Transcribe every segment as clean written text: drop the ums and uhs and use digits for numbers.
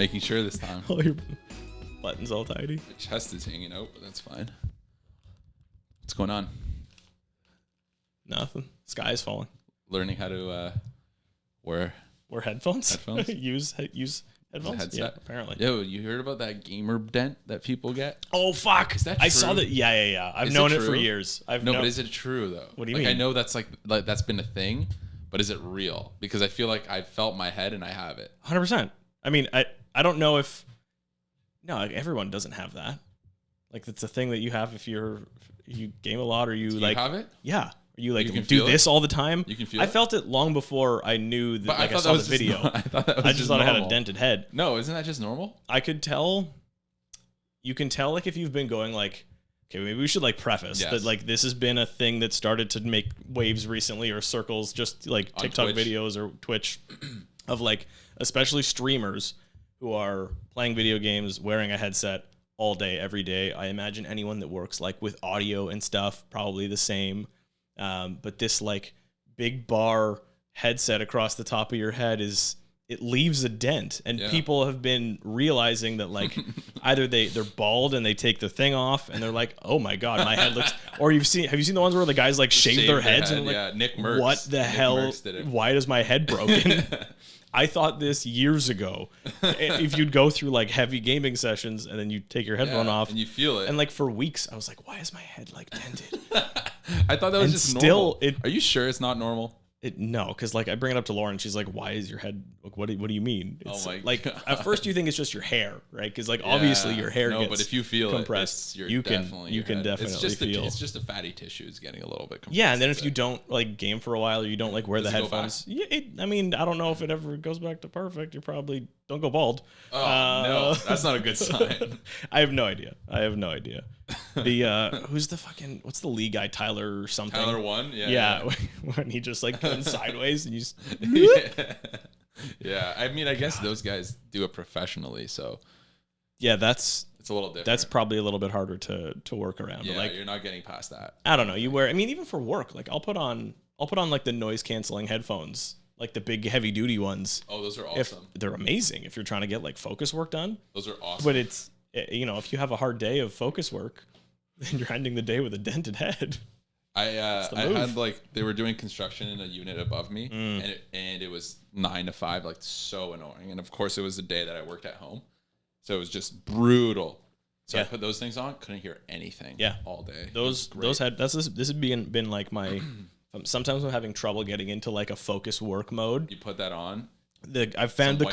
making sure this time. All your buttons all tidy. My chest is hanging out, but that's fine. What's going on? Nothing. Sky is falling. Learning how to wear headphones. use headphones. Headset. Yeah, apparently. Yo, you heard about that gamer dent that people get? Oh fuck! Is that I true? saw that. Yeah. I've known it for years. But is it true though? What do you mean? mean? I know that's like that's been a thing, but is it real? Because I feel like I felt my head and I have it. 100%. I mean, I don't know if everyone doesn't have that. Like it's a thing that you have if you game a lot or you like have it. Yeah. You like you do this all the time. You can feel I felt it long before I knew that. Like I saw the video. I just thought I had a dented head. No, isn't that just normal? I could tell. You can tell like if you've been going like, okay, maybe we should like preface that like this has been a thing that started to make waves recently or circles, just like TikTok videos or Twitch, of like especially streamers who are playing video games wearing a headset all day every day. I imagine anyone that works like with audio and stuff probably the same. But this like big bar headset across the top of your head it leaves a dent, and people have been realizing that like either they're bald and they take the thing off and they're like, oh my god, my head looks. Or have you seen the ones where the guys like shave their heads and like, Nick Merckx. What the hell? Why is my head broken? I thought this years ago. If you'd go through like heavy gaming sessions and then you take your headphone off and you feel it, and like for weeks I was like, why is my head like dented? I thought that was just normal. Are you sure it's not normal? No, because like I bring it up to Lauren, she's like, "Why is your head? Like, what do you mean?" It's, like at first you think it's just your hair, right? Because like obviously your hair gets but if you feel compressed, you can definitely feel. It's just the fatty tissue is getting a little bit compressed. Yeah, and then if you don't like game for a while or you don't like wear the headphones, I mean, I don't know if it ever goes back to perfect. You probably don't go bald. Oh no, that's not a good sign. I have no idea. The who's the fucking what's the league guy, Tyler something? Tyler 1? Yeah. When he just like goes sideways and you just Yeah. I mean, I guess those guys do it professionally, so yeah, it's a little different. That's probably a little bit harder to work around. Yeah, but like, you're not getting past that. I don't know. Even for work, like I'll put on like the noise canceling headphones, like the big heavy duty ones. Oh, those are awesome. They're amazing if you're trying to get like focus work done. Those are awesome. But it's, if you have a hard day of focus work, then you're ending the day with a dented head. I had like they were doing construction in a unit above me, and it was 9 to 5, like so annoying. And of course, it was the day that I worked at home, so it was just brutal. So I put those things on, couldn't hear anything. All day. Those had this has been like my. Sometimes I'm having trouble getting into like a focus work mode. You put that on. I've found the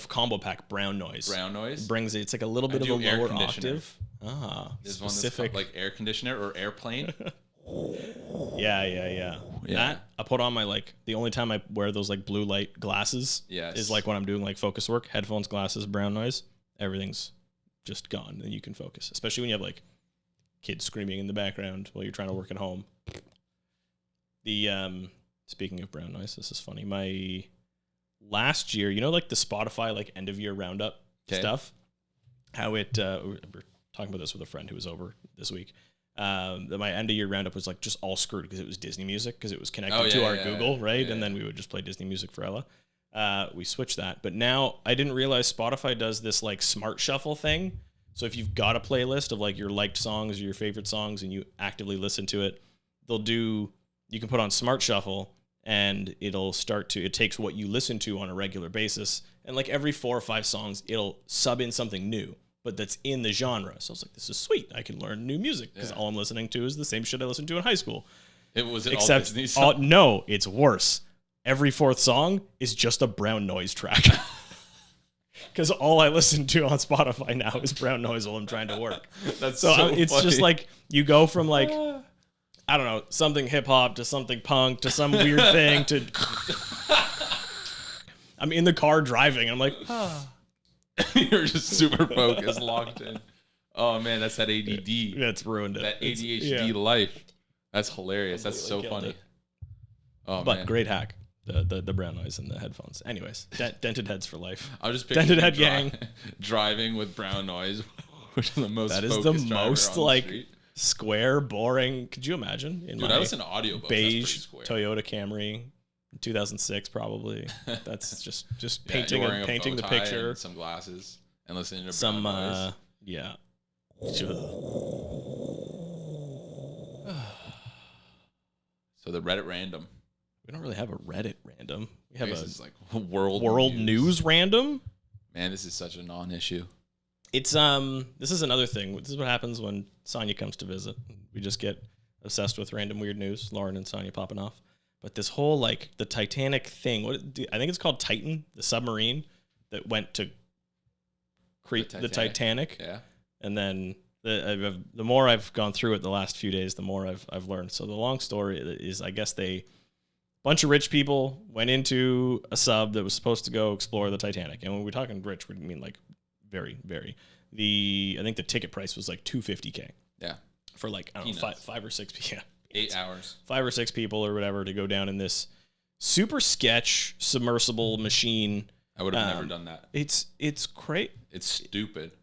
combo pack brown noise. Brown noise brings it. It's like a little bit of a lower octave. This Specific. One like air conditioner or airplane. Yeah. That I put on my like the only time I wear those like blue light glasses is like when I'm doing like focus work. Headphones, glasses, brown noise. Everything's just gone, and you can focus. Especially when you have like kids screaming in the background while you're trying to work at home. The speaking of brown noise, this is funny. My last year, like the Spotify like end of year roundup stuff. How it we're talking about this with a friend who was over this week. That my end of year roundup was like just all screwed because it was Disney music because it was connected to our Google, right? And then we would just play Disney music for Ella. We switched that, but now I didn't realize Spotify does this like smart shuffle thing. So if you've got a playlist of like your liked songs or your favorite songs and you actively listen to it, you can put on smart shuffle and it takes what you listen to on a regular basis. And like every 4 or 5 songs, it'll sub in something new, but that's in the genre. So I was like, this is sweet. I can learn new music because all I'm listening to is the same shit I listened to in high school. Except, all Disney songs? No, it's worse. Every 4th song is just a brown noise track. Because all I listen to on Spotify now is brown noise while I'm trying to work. That's so it's funny. just like you go from like, I don't know, something hip hop to something punk to some weird thing to. I'm in the car driving and I'm like, You're just super focused, locked in. Oh man, that's that ADD. That's ruined it. That ADHD life. That's hilarious. That's so funny. It. Oh but man, great hack. The brown noise in the headphones. Anyways, dented heads for life. I was just dented head gang driving with brown noise, which is the most. That is the most like square, boring. Could you imagine? Dude, I listen to audiobooks. Beige Toyota Camry, 2006 probably. That's just Yeah, painting you're wearing a painting bow the tie picture. and some glasses and listening to Some brown noise. yeah. So the Reddit random. We don't really have a Reddit random. We have This is like world news random. Man, this is such a non-issue. It's this is another thing. This is what happens when Sonya comes to visit. We just get obsessed with random weird news. Lauren and Sonya popping off. But this whole like the Titanic thing, I think it's called Titan, the submarine that went to create the Titanic. Yeah. And then the more I've gone through it the last few days, the more I've learned. So the long story is, I guess a bunch of rich people went into a sub that was supposed to go explore the Titanic. And when we're talking rich, we mean like very, very. I think the ticket price was like $250K. Yeah. For like, I don't know, five or six people. Yeah. 8 hours. 5 or 6 people or whatever to go down in this super sketch submersible machine. I would have never done that. It's great. It's stupid.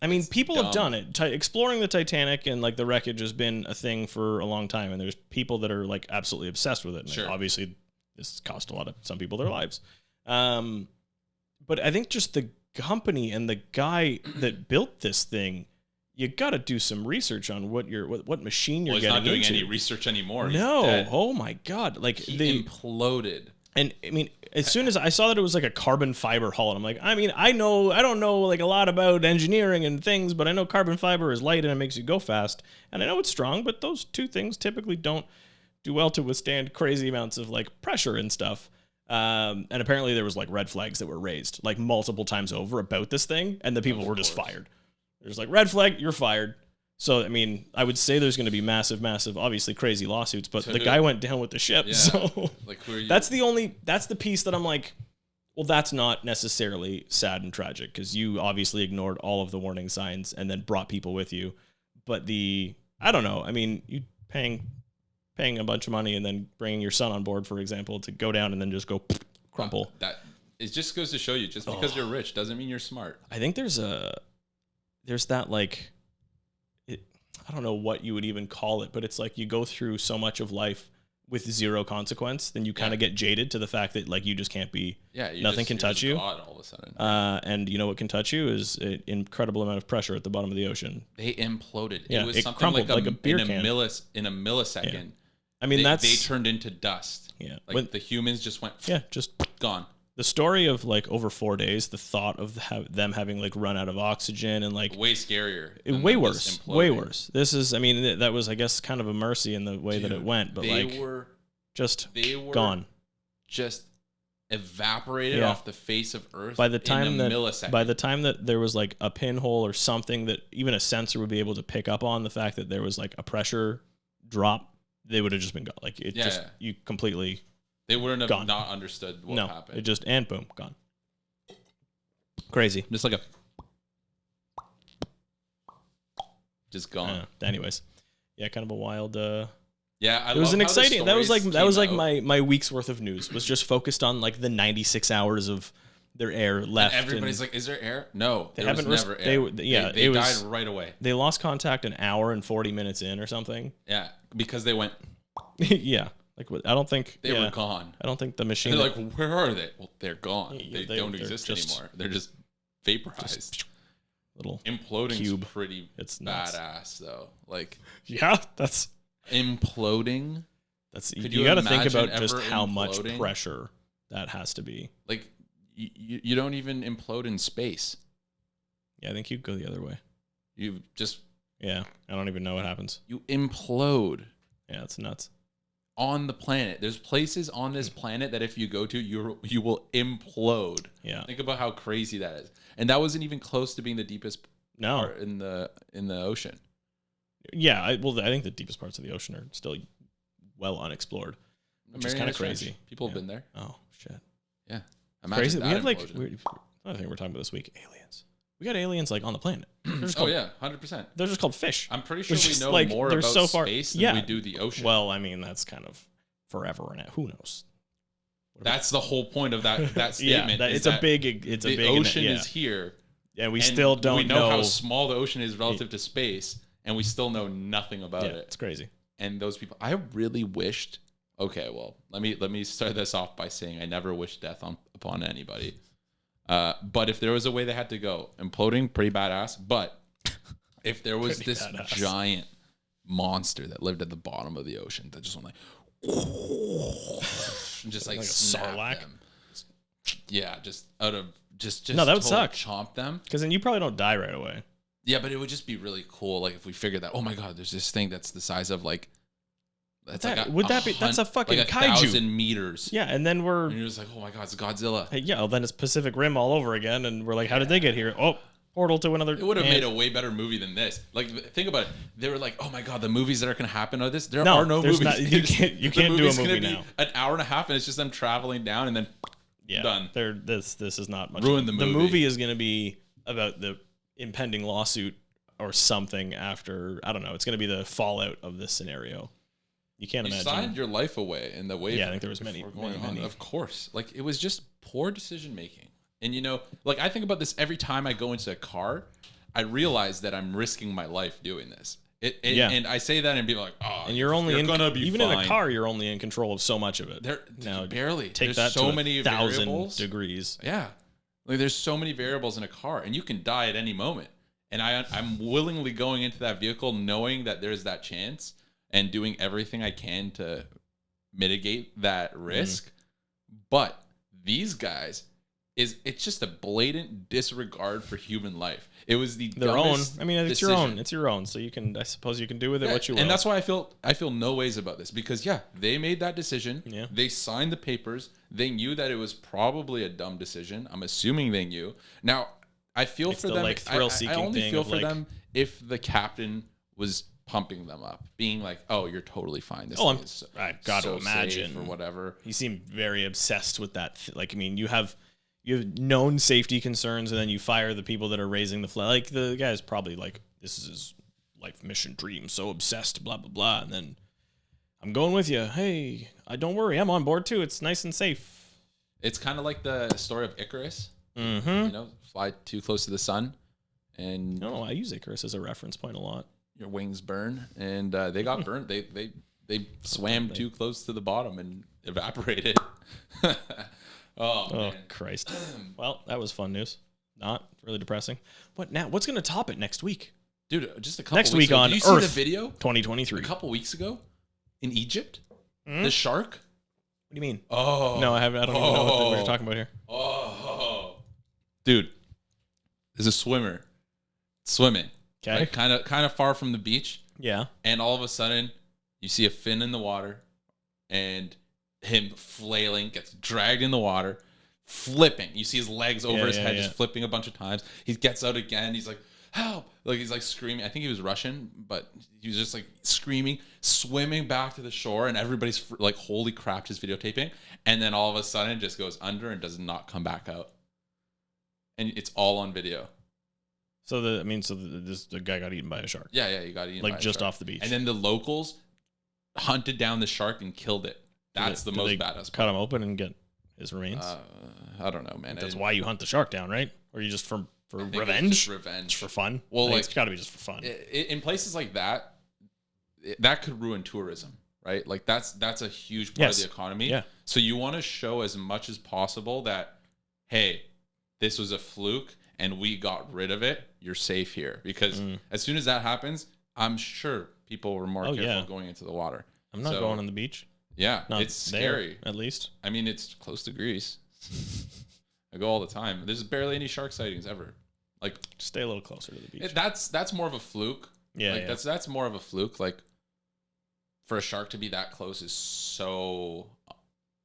I mean, people dumb. have done it. Exploring the Titanic and like the wreckage has been a thing for a long time, and there's people that are like absolutely obsessed with it. And sure. Obviously, this cost some people their lives. But I think just the company and the guy that built this thing, you got to do some research on what machine you're getting into. He's not doing any research anymore. No. He's dead. Oh my God. Like he imploded. And I mean, as soon as I saw that it was like a carbon fiber hull, and I'm like, I mean, I don't know like a lot about engineering and things, but I know carbon fiber is light and it makes you go fast. And I know it's strong, but those two things typically don't do well to withstand crazy amounts of like pressure and stuff. And apparently there was like red flags that were raised like multiple times over about this thing. And the people were just fired. There's like red flag, you're fired. So, I mean, I would say there's going to be massive, obviously crazy lawsuits, but the guy went down with the ship. Yeah. So like, who are you? That's the piece that I'm like, well, that's not necessarily sad and tragic because you obviously ignored all of the warning signs and then brought people with you. But I don't know. I mean, you paying a bunch of money and then bringing your son on board, for example, to go down and then just go crumple. It just goes to show you, just because you're rich doesn't mean you're smart. I think there's that like, I don't know what you would even call it, but it's like you go through so much of life with zero consequence, then you kind of get jaded to the fact that like you just can't be. Yeah, nothing can touch you. God all of a sudden. And you know what can touch you is an incredible amount of pressure at the bottom of the ocean. They imploded. Yeah, it was it something crumpled, like a beer can. In a millisecond. Yeah. I mean, they turned into dust. Yeah, like the humans just went. Yeah, just gone. The story of like over 4 days, the thought of them having like run out of oxygen and like way scarier, way worse. This is, I mean, that was, I guess, kind of a mercy in the way that it went, but they were gone, just evaporated off the face of Earth by the time in a millisecond. By the time that there was like a pinhole or something that even a sensor would be able to pick up on, the fact that there was like a pressure drop, they would have just been gone. Like you completely. They wouldn't have not understood what happened. It just, and boom, gone. Crazy. Just like just gone. Anyways. Yeah, kind of a wild, yeah, it was an exciting, that was like my week's worth of news was just focused on like the 96 hours of their air left. And everybody's like, is there air? No, they haven't never air. They died right away. They lost contact an hour and 40 minutes in or something. Yeah, because they went. Yeah. Like, I don't think they were gone. I don't think the machine. And they're like, where are they? Well, they're gone. They don't exist anymore. They're just vaporized. Little imploding cube. Pretty badass though. Like, yeah, that's imploding. That's you got to think about just how much pressure that has to be. Like, you don't even implode in space. Yeah, I think you go the other way. You just I don't even know what happens. You implode. Yeah, it's nuts. On the planet, there's places on this planet that if you go to, you will implode. Yeah, think about how crazy that is, and that wasn't even close to being the deepest part in the ocean. Yeah, I think the deepest parts of the ocean are still well unexplored, which is kind of crazy. People have been there. Oh shit! Yeah, crazy. We have like I think we're talking about this week. Aliens. We got aliens like on the planet. 100%. They're just called fish. I'm pretty sure we know more about space than we do the ocean. Well, I mean, that's kind of forever and who knows. That's the whole point of that statement. The ocean is here. And we still don't know. We know how small the ocean is relative to space, and we still know nothing about it. It's crazy. And those people, I really wished okay, well, let me start this off by saying I never wish death upon anybody. But if there was a way they had to go, imploding, pretty badass. But if there was this giant monster that lived at the bottom of the ocean that just went like, and just like snapped them. Yeah, just out of just no, that would suck. Chomp them, because then you probably don't die right away. Yeah, but it would just be really cool, like if we figured that. Oh my god, there's this thing that's the size of like. That's that's a fucking like kaiju. 1,000 meters. Yeah, and then and you're just like, oh my god, it's Godzilla. Hey, yeah, well, then it's Pacific Rim all over again, and we're like, how did they get here? Oh, portal to another. It would have made a way better movie than this. Like, think about it. They were like, oh my god, the movies that are gonna happen are this. There are no movies. You can't do a movie now. An hour and a half, and it's just them traveling down, and then done. This is not much. Ruin the movie. The movie is gonna be about the impending lawsuit or something after. I don't know. It's gonna be the fallout of this scenario. You can't imagine. You signed your life away in the way. Yeah, I think there was many. Of course. Like, it was just poor decision making. And, like, I think about this every time I go into a car. I realize that I'm risking my life doing this. And I say that and be like, oh, and you're only gonna be even fine. In a car, you're only in control of so much of it. Now, barely. Take there's that so to many 1,000 variables. degrees. Yeah. Like, there's so many variables in a car, and you can die at any moment. And I'm willingly going into that vehicle knowing that there's that chance and doing everything I can to mitigate that risk. But these guys, it's just a blatant disregard for human life. It was their own. I mean, it's decision. your own. It's your own. So I suppose you can do with it what you will. And that's why I feel no ways about this, because they made that decision. Yeah. They signed the papers. They knew that it was probably a dumb decision. I'm assuming they knew. Now, I feel for them. Like thrill-seeking I only thing feel of for like, them if the captain was pumping them up, being like, "Oh, you're totally fine." I got to imagine or whatever. He seemed very obsessed with that. Like, I mean, you have known safety concerns, and then you fire the people that are raising the flag. Like, the guy's probably like, "This is his life mission dream." So obsessed, blah blah blah. And then I'm going with you. Hey, don't worry, I'm on board too. It's nice and safe. It's kind of like the story of Icarus. Mm-hmm. Fly too close to the sun, and I use Icarus as a reference point a lot. Your wings burn, and they got burned. They swam too close to the bottom and evaporated. Oh Christ! Well, that was fun news. Not really depressing. What now? What's going to top it next week, dude? Just a couple next weeks week ago. on Did Earth. You see the video? 2023. A couple weeks ago, in Egypt, the shark. What do you mean? Oh no, I haven't. I don't even know what we're talking about here. Oh, dude, there's a swimmer swimming. Okay. Like, kind of far from the beach. Yeah. And all of a sudden, you see a fin in the water, and him flailing, gets dragged in the water, flipping. You see his legs over his head, just flipping a bunch of times. He gets out again. He's like, help. Like, he's like screaming. I think he was Russian, but he was just like screaming, swimming back to the shore, and everybody's like, holy crap, just videotaping. And then all of a sudden, it just goes under and does not come back out. And it's all on video. So the guy got eaten by a shark. Yeah, he got eaten like by a just shark. off the beach. And then the locals hunted down the shark and killed it. That's the most badass part. Cut him open and get his remains. I don't know, man. That's why you hunt the shark down, right? Or you just for revenge? Just revenge, for fun. Well, it's got to be just for fun. In places like that, that could ruin tourism, right? Like that's a huge part of the economy. Yeah. So you want to show as much as possible that, hey, this was a fluke and we got rid of it. You're safe here, because as soon as that happens, I'm sure people were more careful going into the water. I'm not going on the beach. Yeah, not it's scary. At least. I mean, it's close to Greece. I go all the time. There's barely any shark sightings ever. Like, stay a little closer to the beach. That's more of a fluke. Yeah, like that's more of a fluke. Like, for a shark to be that close is so.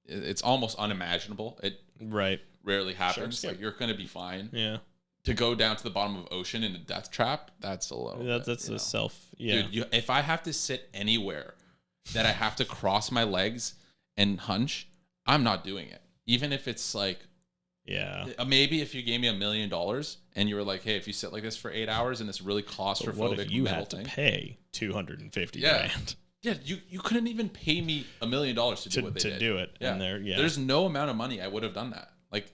It's almost unimaginable. It rarely happens. Like, you're gonna be fine. Yeah. To go down to the bottom of the ocean in a death trap, that's a little. That's a self. Yeah. Dude, if I have to sit anywhere that I have to cross my legs and hunch, I'm not doing it. Even if it's like, maybe if you gave me $1 million and you were like, hey, if you sit like this for 8 hours in this really claustrophobic, what if you had to pay $250 grand? Yeah, you couldn't even pay me $1 million to do what they did. To do it. Yeah. And there's no amount of money I would have done that. Like,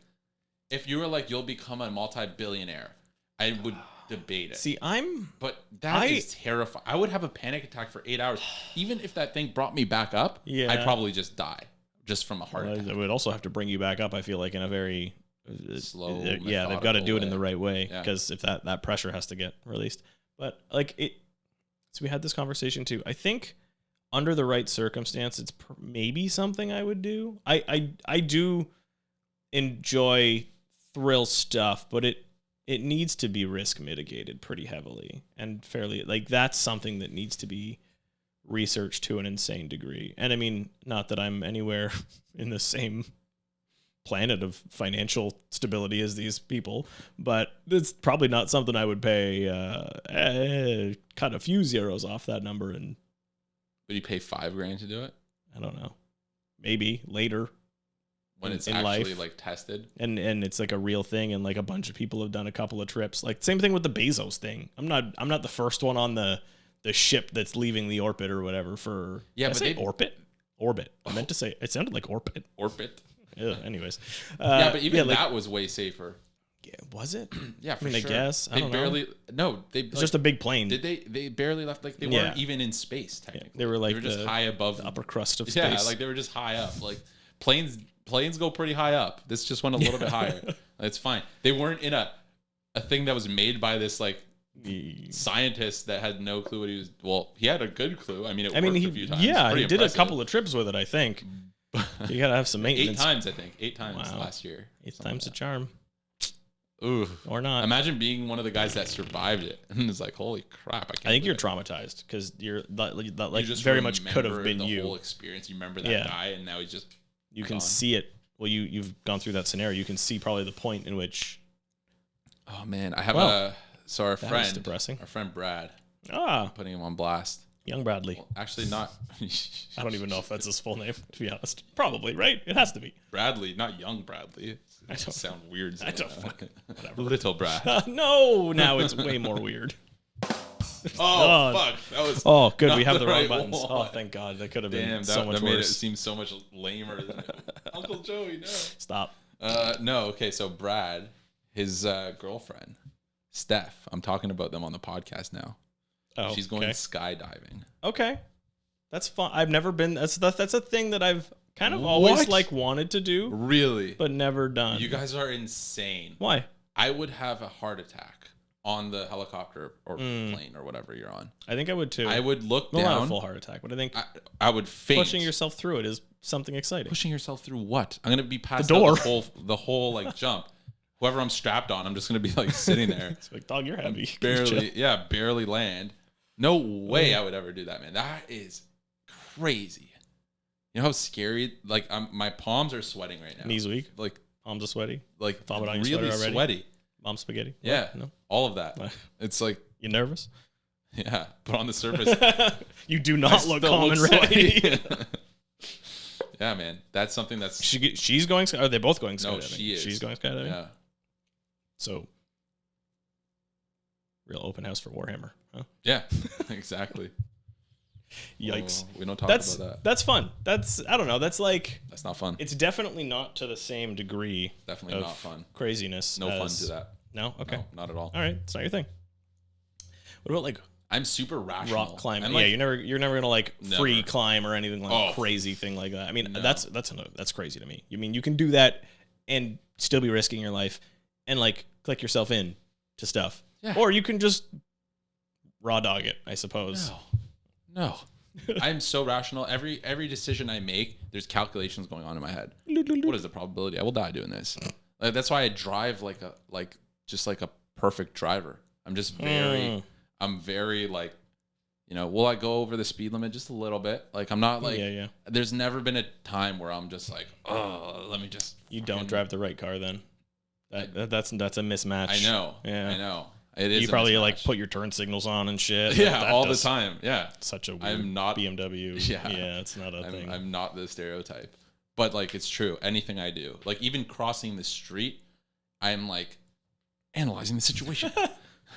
if you were like, you'll become a multi-billionaire, I would debate it. See, but that is terrifying. I would have a panic attack for 8 hours. Even if that thing brought me back up, I'd probably just die just from a heart attack. It would also have to bring you back up, I feel like, in a very slow, they've got to do it in the right way, because if that pressure has to get released. But like so we had this conversation too. I think under the right circumstance, it's maybe something I would do. I do enjoy thrill stuff, but it needs to be risk mitigated pretty heavily and fairly. Like, that's something that needs to be researched to an insane degree. And I mean, not that I'm anywhere in the same planet of financial stability as these people, but it's probably not something I would pay cut a few zeros off that number. And would you pay $5,000 to do it? I don't know, maybe later when it's actually like tested and it's like a real thing, and like a bunch of people have done a couple of trips. Like, same thing with the Bezos thing. I'm not the first one on the ship that's leaving the orbit or whatever for orbit. I meant to say, it sounded like orbit. Yeah, anywais. But even that was way safer. Yeah, was it? Yeah, for I mean, sure. I guess. I don't know. It's just a big plane. Did they barely left, like they weren't even in space technically. They were just high above the upper crust of space. Yeah, like they were just high up. Like planes go pretty high up. This just went a little bit higher. It's fine. They weren't in a thing that was made by this like scientist that had no clue what he was. Well, he had a good clue. I mean, it worked a few times. Yeah, he did impressive. a couple of trips with it, I think. You gotta have some maintenance. 8 times, I think. 8 times last year. 8 times a charm. Ooh, or not. Imagine being one of the guys that survived it and it's like, holy crap! I think you're traumatized because you're like just very much could have been the whole experience. You remember that guy, and now he's just. You can see it. Well, you've gone through that scenario. You can see probably the point in which. Oh man, I have our friend, depressing. Our friend Brad. Putting him on blast. Young Bradley. Well, actually, not. I don't even know if that's his full name, to be honest. Probably, right? It has to be. Bradley, not young Bradley. I don't sound weird. I don't fucking. Whatever. Little Brad. No, now it's way more weird. Oh, fuck. That was. Oh, good. We have the wrong buttons. One. Oh, thank God. That could have been so much that worse. Made it seem so much lamer than Uncle Joey. No. Stop. No. Okay. So Brad, his girlfriend, Steph. I'm talking about them on the podcast now. Oh, she's going skydiving. Okay, that's fun. I've never been. That's a thing that I've kind of always like wanted to do. Really, but never done. You guys are insane. Why? I would have a heart attack on the helicopter or plane or whatever you're on. I think I would too. I would look down. Not a full heart attack, but I think I would faint. Pushing yourself through it is something exciting. Pushing yourself through what? I'm gonna be past the door. The whole like jump. Whoever I'm strapped on, I'm just gonna be like sitting there. It's like, dog, you're heavy. Barely land. No way I would ever do that, man. That is crazy. You know how scary? Like, my palms are sweating right now. Knees weak? Like, palms are sweaty? Like, really sweaty. Mom spaghetti? Yeah. No? All of that. It's like... You nervous? Yeah. But on the surface... you do not look calm and ready. Yeah, man. That's something that's... She's going... Are they both going skydiving? No, she is. She's going skydiving? Yeah. So... Real open house for Warhammer, huh? Yeah, exactly. Yikes. We don't talk about that. That's fun. I don't know. That's not fun. It's definitely not to the same degree. Definitely not fun. Craziness. No fun to that. No? Okay. No, not at all. All right. It's not your thing. What about like I'm super rational. Rock climbing. Yeah, you're never gonna like free climb or anything like crazy thing like that. I mean, that's crazy to me. You mean you can do that and still be risking your life and like click yourself in to stuff. Yeah. Or you can just raw dog it, I suppose. No. I'm so rational. Every decision I make, there's calculations going on in my head. What is the probability I will die doing this? Like, that's why I drive like a perfect driver. I'm just very like, you know, will I go over the speed limit just a little bit? Like, I'm not like, there's never been a time where I'm just like, oh, let me just. You don't drive the right car then. That's a mismatch. I know. Yeah. I know. It is. You probably like put your turn signals on and shit. Yeah, all the time. Yeah. Such a weird I'm not BMW. Yeah, it's not a thing. I'm not the stereotype. But like, it's true. Anything I do, like even crossing the street, I'm like analyzing the situation.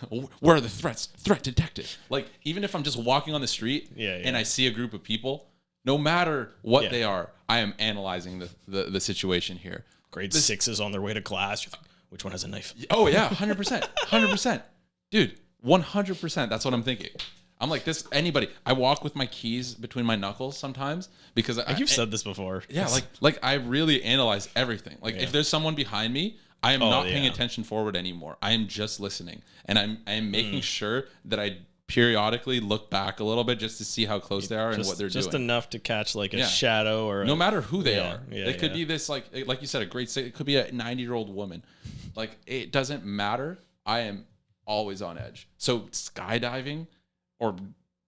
Where are the threats? Threat detected. Like, even if I'm just walking on the street and I see a group of people, no matter what they are, I am analyzing the situation here. Grade 6s on their way to class. You're like, which one has a knife? Oh, yeah, 100%. 100%. Dude, 100%. That's what I'm thinking. I'm like this. Anybody? I walk with my keys between my knuckles sometimes because you've said this before. Yeah, like I really analyze everything. Like if there's someone behind me, I am not paying attention forward anymore. I am just listening, and I'm making sure that I periodically look back a little bit just to see how close they are and what they're doing. Just enough to catch like a shadow or no matter who they are. It could be this like you said, it could be a 90-year-old woman. Like it doesn't matter. I am always on edge. So skydiving or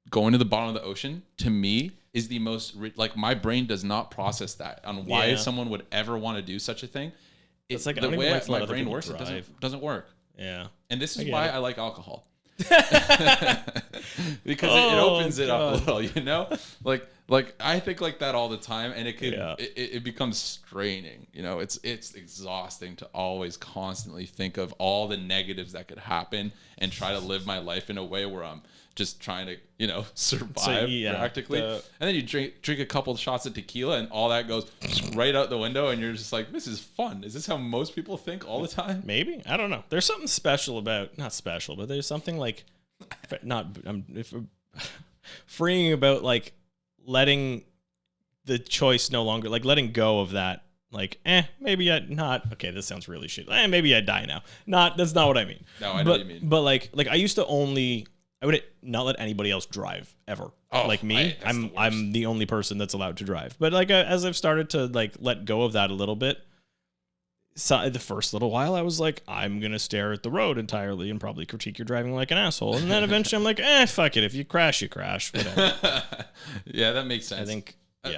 going to the bottom of the ocean to me is the most like my brain does not process that on why someone would ever want to do such a thing. It's like the way my brain works, it doesn't work. Yeah. And this is why I like alcohol. Because it opens it up a little, you know? Like I think like that all the time, and it could it becomes straining, you know. It's exhausting to always constantly think of all the negatives that could happen and try to live my life in a way where I'm just trying to, you know, survive practically. And then you drink a couple of shots of tequila and all that goes right out the window, and you're just like, this is fun. Is this how most people think all the time? Maybe. I don't know. There's something special about, not special, but there's something like freeing about like letting the choice no longer, like letting go of that. Like, maybe I not. Okay, this sounds really shit. Maybe I die now. That's not what I mean. No, I know what you mean. But like I used to I would not let anybody else drive ever. Like me, I'm the only person that's allowed to drive. But like as I've started to like let go of that a little bit, so the first little while I was like, I'm gonna stare at the road entirely and probably critique your driving like an asshole. And then eventually I'm like, fuck it. If you crash, whatever. Yeah, that makes sense. I think.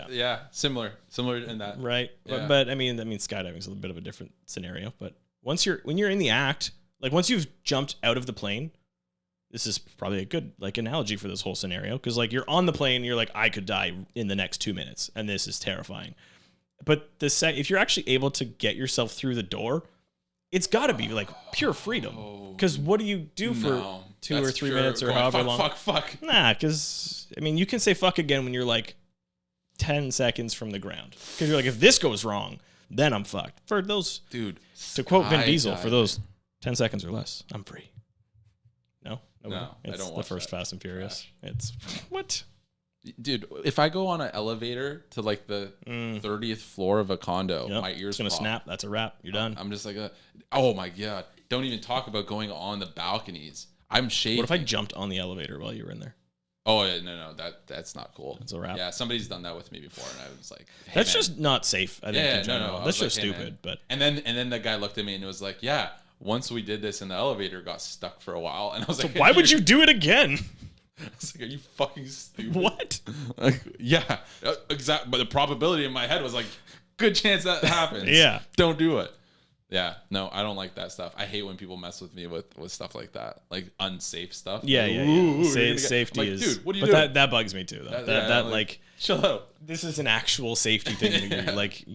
Yeah, similar in that. Right. Yeah. But I mean skydiving is a bit of a different scenario. But when you're in the act, like once you've jumped out of the plane. This is probably a good like analogy for this whole scenario because like you're on the plane and you're like, I could die in the next 2 minutes and this is terrifying. But if you're actually able to get yourself through the door, it's got to be like pure freedom. Because what do you do for 2 or 3 minutes or however long? Fuck. Nah, because I mean you can say fuck again when you're like 10 seconds from the ground. Because you're like, if this goes wrong, then I'm fucked. For those, dude, to quote Vin Diesel, for those 10 seconds or less, I'm free. No, it's I don't watch the first Fast and Furious. It's what? Dude, if I go on an elevator to like the 30th floor of a condo, my ears gonna snap. That's a wrap. You're done. I'm just like, oh my God. Don't even talk about going on the balconies. I'm shaking. What if I jumped on the elevator while you were in there? Oh, yeah, no, that's not cool. That's a wrap. Yeah, somebody's done that with me before, and I was like, hey, that's just not safe. I think in general. That's just stupid. Man. But and then the guy looked at me and was like, yeah. Once we did this and the elevator got stuck for a while, and I was like, why would you do it again? I was like, are you fucking stupid? What? Like, yeah, exactly. But the probability in my head was like, good chance that happens. Yeah. Don't do it. Yeah. No, I don't like that stuff. I hate when people mess with me with stuff like that, like unsafe stuff. Yeah. Safety like, is. Dude, what are you doing? That bugs me too, though. That like, chill out. This is an actual safety thing. You're like.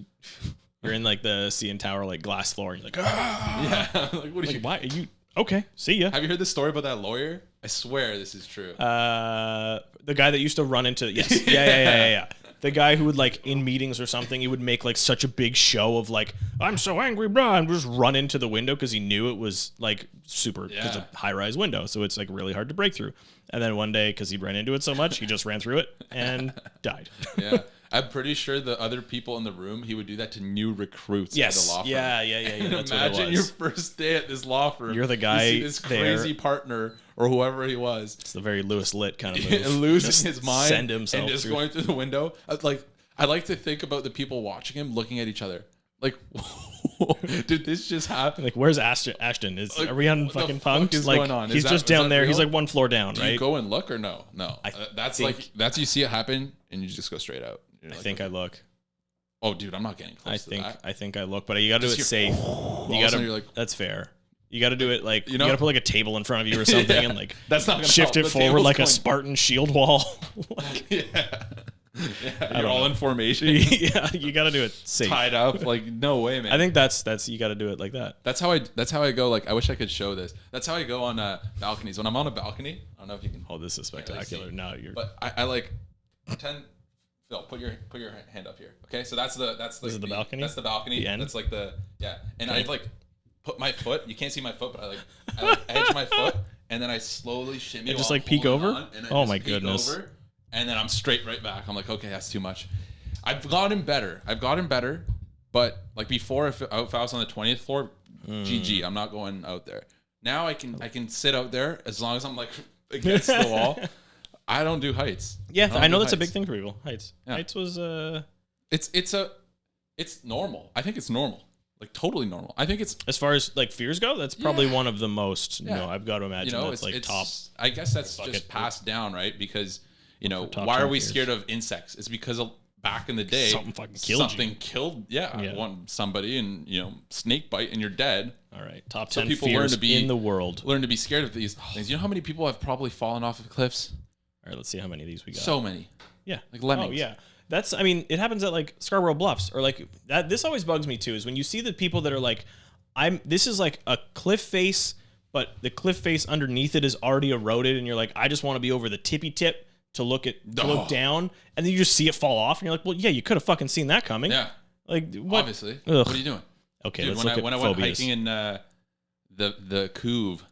You're in like the CN Tower, like glass floor, and you're like, yeah. Like, what are you? Why are you? Okay, see ya. Have you heard the story about that lawyer? I swear this is true. The guy that used to run into yeah. The guy who would like in meetings or something, he would make like such a big show of like, I'm so angry, bro, and just run into the window because he knew it was like super, because a high rise window, so it's like really hard to break through. And then one day, because he ran into it so much, he just ran through it and died. Yeah. I'm pretty sure the other people in the room, he would do that to new recruits at the law firm. Yeah. And imagine your first day at this law firm. You're the guy. You see this crazy partner or whoever he was. It's the very Lewis Litt kind of move. Losing his mind. Send himself and just going through the window. I like to think about the people watching him looking at each other. Like, did this just happen? Like, where's Ashton? Are we on fucking Punk'd? Is like, going on? He's just down there. Real? He's like one floor down, right? Do you go and look or no? No. That's you see it happen and you just go straight out. I think I look. Oh, dude, I'm not getting close to that. I think I look, but you got to do it safe. That's fair. You got to do it like, you got to put like a table in front of you or something and like that's not gonna shift it forward like a Spartan shield wall. You're all in formation. Yeah, you got to do it safe. Tied up, like no way, man. I think that's you got to do it like that. That's how I go. Like I wish I could show this. That's how I go on balconies. When I'm on a balcony, I don't know if you can. Oh, this is spectacular. Really no, you're. But I like pretend. Phil, put your hand up here. Okay, so that's the this is the balcony. That's the balcony. The end? That's like and okay. I like put my foot. You can't see my foot, but I edge my foot, and then I slowly shimmy and just while like peek holding over. on, and Oh my goodness! And then I'm straight right back. I'm like, okay, that's too much. I've gotten better, but like before, if I was on the 20th floor, GG, I'm not going out there. Now I can sit out there as long as I'm like against the wall. I don't do heights. Yeah, I know that's a big thing for people. Heights. Yeah. Heights was it's normal. I think it's normal. Like totally normal. I think it's as far as like fears go, that's probably one of the most. Yeah. No, I've got to imagine that's like top. I guess that's just passed down, right? Because why are we scared of insects? It's because back in the day, something fucking killed somebody, and snake bite and you're dead. All right, top 10 people fears in the world. Learn to be scared of these things. You know how many people have probably fallen off of cliffs? All right, let's see how many of these we got. So many. Yeah, like lemmings. Oh yeah. It happens at like Scarborough Bluffs or like that. This always bugs me too, is when you see the people that are like, this is like a cliff face, but the cliff face underneath it is already eroded. And you're like, I just want to be over the tippy tip to look down. And then you just see it fall off. And you're like, well, yeah, you could have fucking seen that coming. Yeah. Like what? Obviously. Ugh. What are you doing? Okay. Dude, when I went hiking in the Couve,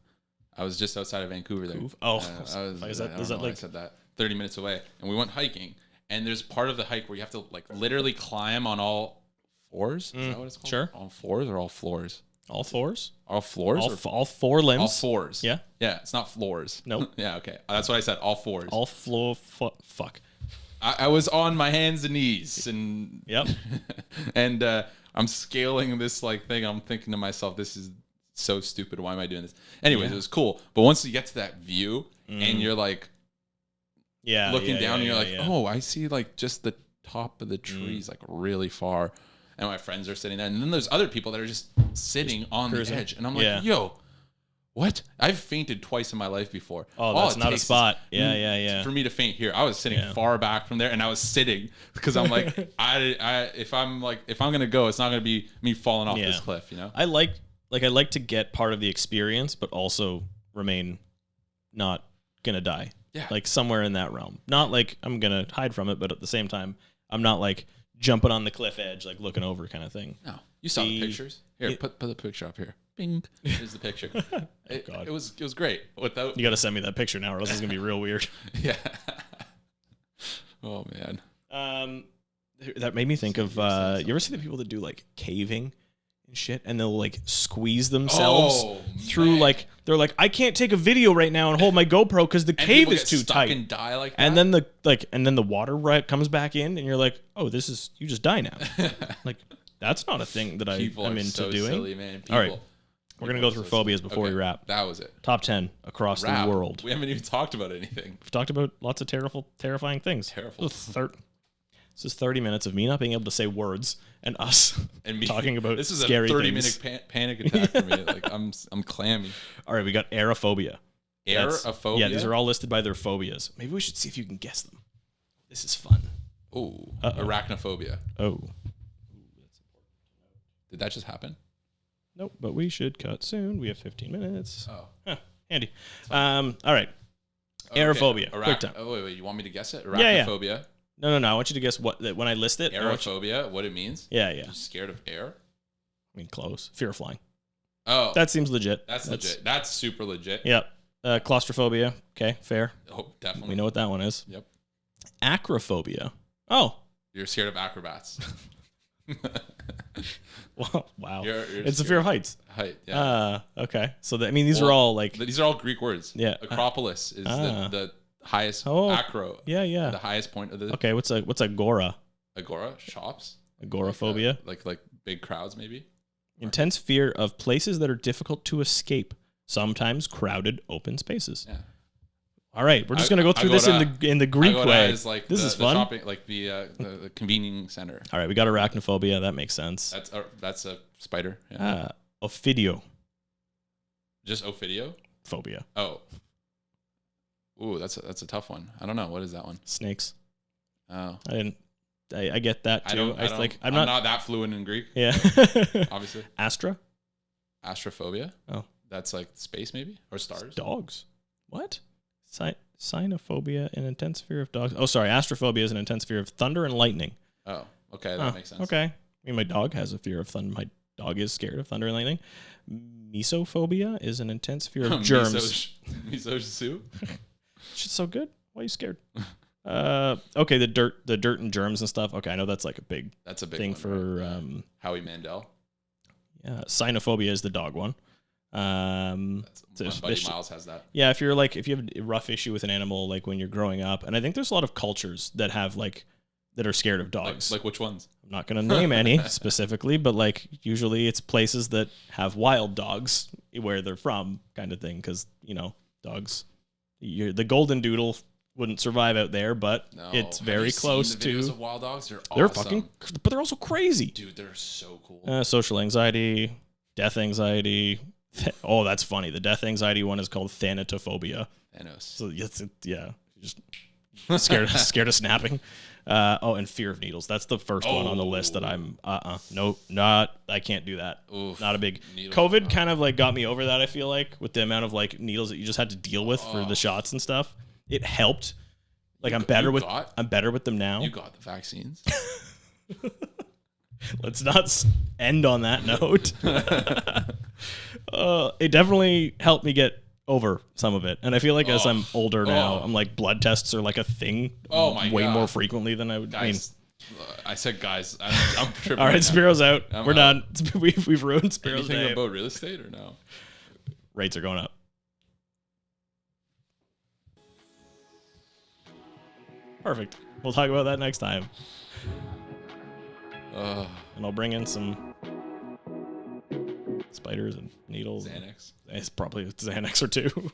I was just outside of Vancouver there. Oh, is that like I said that 30 minutes away, and we went hiking. And there's part of the hike where you have to like literally climb on all fours. Is that what it's called? Sure. All fours or all floors? All fours? All floors? All four limbs? All fours. Yeah. Yeah, it's not floors. Nope. Yeah, okay. That's what I said. All fours. All floor. Fuck. I was on my hands and knees, and yep. And I'm scaling this like thing. I'm thinking to myself, this is so stupid. Why am I doing this? Anyways, It was cool. But once you get to that view and you're like, looking down, and you're like, oh, I see like just the top of the trees, like really far. And my friends are sitting there, and then there's other people that are just sitting on the edge, and I'm like, yo, what? I've fainted twice in my life before. Oh, that's not a spot. Yeah. For me to faint here, I was sitting far back from there, and I was sitting because I'm like, if I'm gonna go, it's not gonna be me falling off this cliff, I like to get part of the experience, but also remain not gonna die. Yeah. Like somewhere in that realm. Not like I'm going to hide from it, but at the same time, I'm not like jumping on the cliff edge, like looking over kind of thing. No. You saw the pictures? Here, put the picture up here. Bing. Here's the picture. It was great. You got to send me that picture now, or else it's going to be real weird. Yeah. Oh, man. That made me think of, you ever see the people that do like caving? Shit, and they'll like squeeze themselves through like they're like, I can't take a video right now and hold my GoPro because the cave is too tight, and die like that. And then the water comes back in, and you're like, oh, you just die now. Like that's not a thing that I'm into so doing. Silly, man. All right, we're gonna go through phobias before we wrap. That was it. Top 10 across the world. We haven't even talked about anything. We've talked about lots of terrifying things. This is 30 minutes of me not being able to say words and us and me talking about this is scary a 30-minute panic attack for me. Like I'm clammy. All right, we got aerophobia. Aerophobia? Yeah, these are all listed by their phobias. Maybe we should see if you can guess them. This is fun. Ooh, arachnophobia. Oh. Did that just happen? Nope, but we should cut soon. We have 15 minutes. Oh. Handy. All right. Aerophobia. Quick time. Oh, wait. You want me to guess it? Arachnophobia. Yeah. No. I want you to guess when I list it. Aerophobia, what it means? Yeah. Just scared of air? I mean, close. Fear of flying. Oh. That seems legit. That's legit. That's super legit. Yep. Claustrophobia. Okay, fair. Oh, definitely. We know what that one is. Yep. Acrophobia. Oh. You're scared of acrobats. Well, wow. You're it's a fear of heights. Height, yeah. Okay. So, these are all like... These are all Greek words. Yeah. Acropolis is the highest acro. Yeah. The highest point of the... Okay, what's agora? Agora? Shops? Agoraphobia? Like big crowds, maybe? Intense fear of places that are difficult to escape, sometimes crowded open spaces. Yeah. All right, we're just gonna go through this in the Greek way. Like this is fun. Shopping, like the convening center. All right, we got arachnophobia. That makes sense. That's a spider. Yeah. Ophidio. Just ophidio? Phobia. Oh. Ooh, that's a tough one. I don't know. What is that one? Snakes. Oh. I get that too. I'm not that fluent in Greek. Yeah. Obviously. Astrophobia. Oh. That's like space maybe? Or stars? Dogs. What? Cynophobia, an intense fear of dogs. Oh, sorry. Astrophobia is an intense fear of thunder and lightning. Oh, okay. That makes sense. Okay. I mean, my dog has a fear of thunder. My dog is scared of thunder and lightning. Mesophobia is an intense fear of germs. Miso soup? Shit's so good. Why are you scared? Okay, the dirt and germs and stuff. Okay, I know that's like a big thing for right? Howie Mandel. Yeah, cynophobia is the dog one. My buddy Miles has that. Yeah, if you have a rough issue with an animal, like when you're growing up, and I think there's a lot of cultures that have that are scared of dogs. Like which ones? I'm not going to name any specifically, but like usually it's places that have wild dogs where they're from, kind of thing. Because dogs, the golden doodle wouldn't survive out there, but it's very close to. Videos of wild dogs, they're awesome. They're fucking, but they're also crazy. Dude, they're so cool. Social anxiety, death anxiety. Oh, that's funny. The death anxiety one is called thanatophobia. Thanos. So just scared of snapping. And fear of needles. That's the first one on the list that I'm I can't do that. Oof, not a big COVID kind of like got me over that. I feel like with the amount of like needles that you just had to deal with for the shots and stuff, it helped. Like I'm better with them now. You got the vaccines. Let's not end on that note. It definitely helped me get over some of it, and I feel like as I'm older now, I'm like blood tests are like a thing. Way more frequently than I would. Guys, I said, guys, I'm tripping. All right, Spiro's out. We're done. We've ruined Spiro's day. Anything about real estate or no? Rates are going up. Perfect. We'll talk about that next time. And I'll bring in some spiders and needles. Xanax. It's probably Xanax or two.